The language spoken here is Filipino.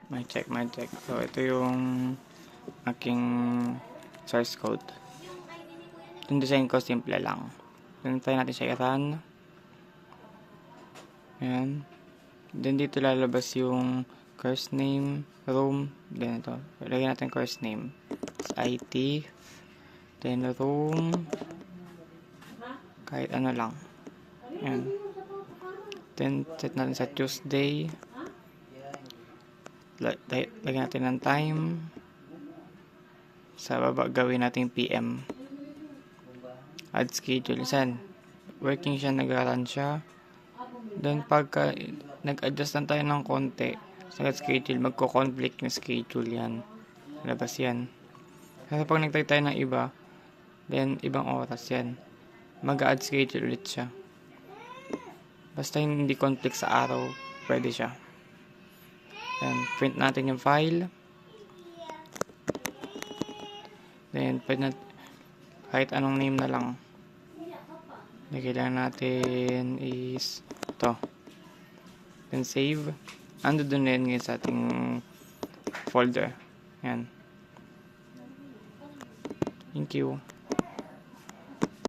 Mic check. So, ito yung aking source code. Yung design ko, simple lang. Try natin siya i-run. Ayan. Then, dito lalabas yung course name, room. Then, ito. Lagyan natin course name. It's IT. Then, room. Kahit ano lang. Ayan. Then, set natin sa Tuesday. Lagyan natin ng time. Sa baba, gawin natin PM. Add schedule. Saan? Working siya, nag-run siya. Then, pagka nag-adjust lang tayo ng konti sa schedule, magko-conflict yung schedule yan. Labas yan. Kasi pag nagtay tayo ng iba, then, ibang oras yan. Mag-add schedule ulit siya. Basta hindi conflict sa araw, pwede siya. Then, print natin yung file. Then, pwede natin kahit anong name na lang. Na kailangan natin is ito. Then, save. Ando dun na yun sa ating folder. Yan. Thank you.